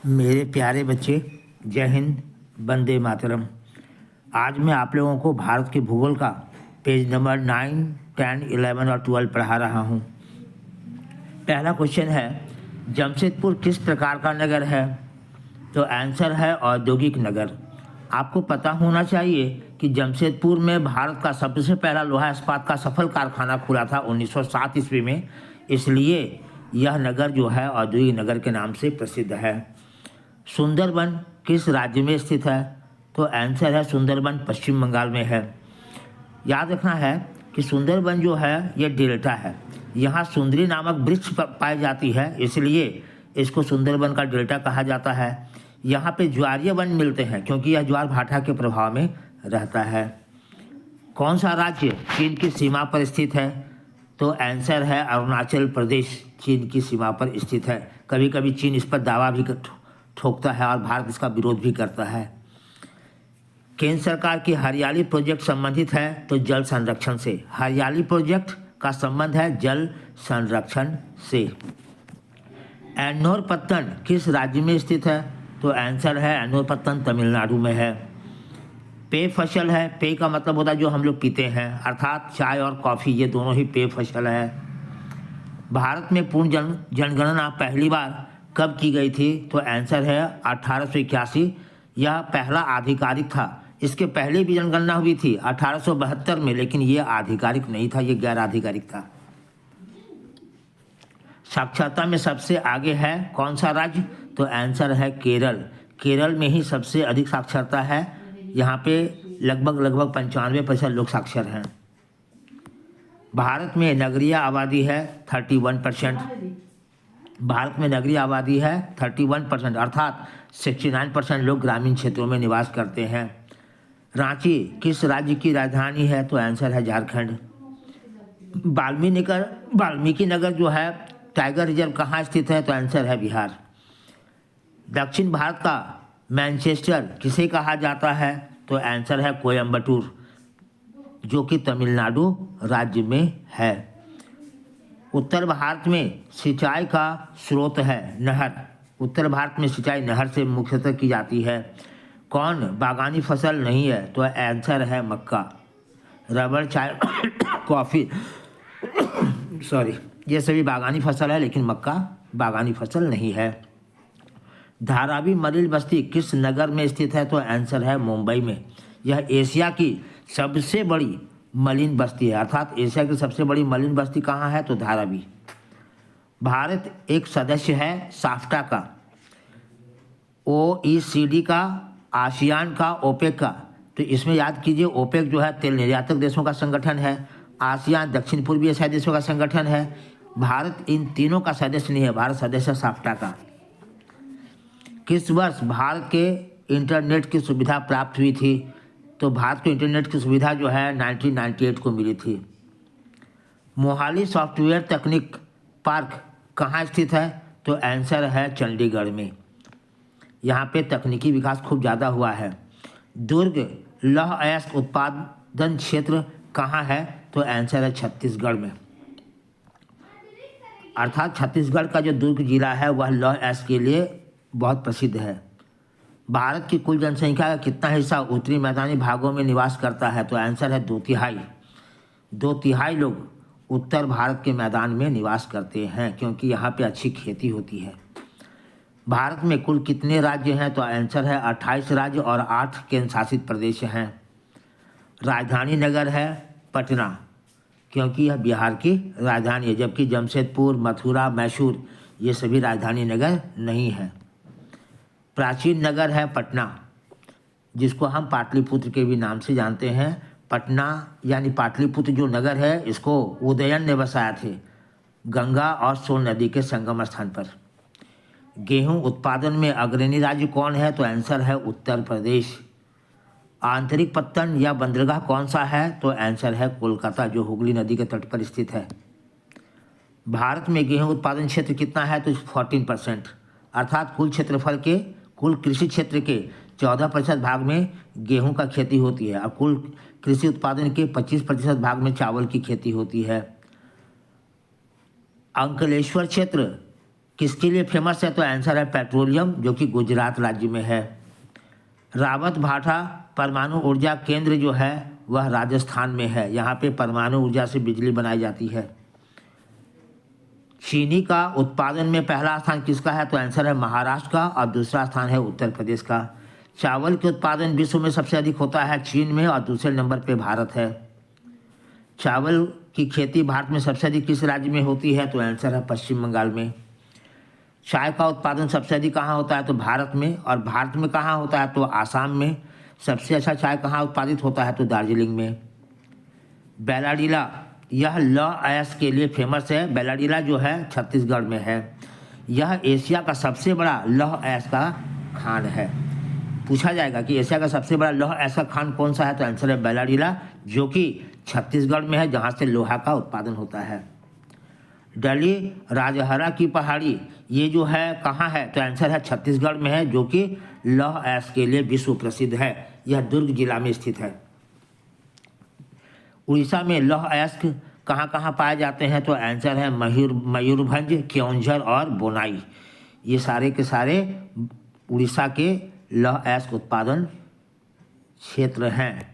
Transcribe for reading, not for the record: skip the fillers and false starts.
मेरे प्यारे बच्चे, जय हिंद, वंदे मातरम। आज मैं आप लोगों को भारत के भूगोल का पेज नंबर 9, 10, 11 और 12 पढ़ा रहा हूँ। पहला क्वेश्चन है, जमशेदपुर किस प्रकार का नगर है? तो आंसर है औद्योगिक नगर। आपको पता होना चाहिए कि जमशेदपुर में भारत का सबसे पहला लोहा इस्पात का सफल कारखाना खुला था 1907 ईस्वी में, इसलिए यह नगर जो है औद्योगिक नगर के नाम से प्रसिद्ध है। सुंदरबन किस राज्य में स्थित है? तो आंसर है सुंदरबन पश्चिम बंगाल में है। याद रखना है कि सुंदरबन जो है ये डेल्टा है, यहाँ सुंदरी नामक वृक्ष पाई जाती है, इसलिए इसको सुंदरबन का डेल्टा कहा जाता है। यहाँ पे ज्वारीय वन मिलते हैं क्योंकि यह ज्वार भाटा के प्रभाव में रहता है। कौन सा राज्य चीन की सीमा पर स्थित है? तो आंसर है अरुणाचल प्रदेश चीन की सीमा पर स्थित है। कभी कभी चीन इस पर दावा भी ठोकता है और भारत इसका विरोध भी करता है। केंद्र सरकार की हरियाली प्रोजेक्ट संबंधित है तो जल संरक्षण से। हरियाली प्रोजेक्ट का संबंध है जल संरक्षण से। एन्नोरपत्तन किस राज्य में स्थित है? तो आंसर है एन्नोरपत्तन तमिलनाडु में है। पेय फसल है, पेय का मतलब होता है जो हम लोग पीते हैं, अर्थात चाय और कॉफ़ी, ये दोनों ही पेय फसल है। भारत में पूर्ण जनगणना पहली बार कब की गई थी? तो आंसर है 1881। यह पहला आधिकारिक था। इसके पहले भी जनगणना हुई थी 1872 में, लेकिन ये आधिकारिक नहीं था, ये गैर आधिकारिक था। साक्षरता में सबसे आगे है कौन सा राज्य? तो आंसर है केरल। केरल में ही सबसे अधिक साक्षरता है, यहाँ पे लगभग 95% लोग साक्षर हैं। भारत में नगरीय आबादी है 31%। भारत में नगरीय आबादी है 31%, अर्थात 69% लोग ग्रामीण क्षेत्रों में निवास करते हैं। रांची किस राज्य की राजधानी है? तो आंसर है झारखंड। वाल्मीकि नगर जो है टाइगर रिजर्व कहाँ स्थित है? तो आंसर है बिहार। दक्षिण भारत का मैनचेस्टर किसे कहा जाता है? तो आंसर है कोयम्बटूर, जो कि तमिलनाडु राज्य में है। उत्तर भारत में सिंचाई का स्रोत है नहर। उत्तर भारत में सिंचाई नहर से मुख्यतः की जाती है। कौन बागानी फसल नहीं है? तो आंसर है मक्का। रबर, चाय, कॉफ़ी सॉरी, ये सभी बागानी फसल है, लेकिन मक्का बागानी फसल नहीं है। धारावी मलिन बस्ती किस नगर में स्थित है? तो आंसर है मुंबई में। यह एशिया की सबसे बड़ी मलिन बस्ती है, अर्थात एशिया की सबसे बड़ी मलिन बस्ती कहाँ है? तो धारावी। भारत एक सदस्य है साफ्टा का, OECD का, आसियान का, ओपेक का। तो इसमें याद कीजिए, ओपेक जो है तेल निर्यातक देशों का संगठन है, आसियान दक्षिण पूर्वी एशियाई देशों का संगठन है। भारत इन तीनों का सदस्य नहीं है, भारत सदस्य साफ्टा का। किस वर्ष भारत के इंटरनेट की सुविधा प्राप्त हुई थी? तो भारत को इंटरनेट की सुविधा जो है 1998 को मिली थी। मोहाली सॉफ्टवेयर तकनीक पार्क कहाँ स्थित है? तो आंसर है चंडीगढ़ में। यहाँ पे तकनीकी विकास खूब ज़्यादा हुआ है। दुर्ग लौह अयस्क उत्पादन क्षेत्र कहाँ है? तो आंसर है छत्तीसगढ़ में, अर्थात छत्तीसगढ़ का जो दुर्ग जिला है वह लौह अयस्क के लिए बहुत प्रसिद्ध है। भारत की कुल जनसंख्या का कितना हिस्सा उत्तरी मैदानी भागों में निवास करता है? तो आंसर है 2/3। 2/3 लोग उत्तर भारत के मैदान में निवास करते हैं क्योंकि यहाँ पे अच्छी खेती होती है। भारत में कुल कितने राज्य हैं? तो आंसर है 28 राज्य और 8 केंद्र शासित प्रदेश हैं। राजधानी नगर है पटना, क्योंकि यह बिहार की राजधानी है, जबकि जमशेदपुर, मथुरा, मैसूर ये सभी राजधानी नगर नहीं है। प्राचीन नगर है पटना, जिसको हम पाटलिपुत्र के भी नाम से जानते हैं। पटना यानी पाटलिपुत्र जो नगर है, इसको उदयन ने बसाया थे गंगा और सोन नदी के संगम स्थान पर। गेहूं उत्पादन में अग्रणी राज्य कौन है? तो आंसर है उत्तर प्रदेश। आंतरिक पत्तन या बंदरगाह कौन सा है? तो आंसर है कोलकाता, जो हुगली नदी के तट पर स्थित है। भारत में गेहूं उत्पादन क्षेत्र कितना है? तो 14%, अर्थात कुल कृषि क्षेत्र के 14% भाग में गेहूं का खेती होती है और कुल कृषि उत्पादन के 25% भाग में चावल की खेती होती है। अंकलेश्वर क्षेत्र किसके लिए फेमस है? तो आंसर है पेट्रोलियम, जो कि गुजरात राज्य में है। रावत भाठा परमाणु ऊर्जा केंद्र जो है वह राजस्थान में है। यहाँ पे परमाणु ऊर्जा से बिजली बनाई जाती है। चीनी का उत्पादन में पहला स्थान किसका है? तो आंसर है महाराष्ट्र का, और दूसरा स्थान है उत्तर प्रदेश का। चावल के उत्पादन विश्व में सबसे अधिक होता है चीन में, और दूसरे नंबर पे भारत है। चावल की खेती भारत में सबसे अधिक किस राज्य में होती है? तो आंसर है पश्चिम बंगाल में। चाय का उत्पादन सबसे अधिक कहाँ होता है? तो भारत में, और भारत में कहाँ होता है? तो आसाम में। सबसे अच्छा चाय कहाँ उत्पादित होता है? तो दार्जिलिंग में। बैलाडीला, यह लौह अयस्क के लिए फेमस है। बैलाडीला जो है छत्तीसगढ़ में है। यह एशिया का सबसे बड़ा लौह अयस्क का खान है। पूछा जाएगा कि एशिया का सबसे बड़ा लौह अयस्क का खान कौन सा है? तो आंसर है बैलाडीला, जो कि छत्तीसगढ़ में है, जहाँ से लोहा का उत्पादन होता है। डली राजहरा की पहाड़ी, ये जो है कहाँ है? तो आंसर है छत्तीसगढ़ में है, जो कि लौह अयस्क के लिए विश्व प्रसिद्ध है। यह दुर्ग जिला में स्थित है। उड़ीसा में लौह अयस्क कहाँ कहाँ पाए जाते हैं? तो आंसर है मयूरभंज, केओंझर और बोनाई। ये सारे के सारे उड़ीसा के लौह अयस्क उत्पादन क्षेत्र हैं।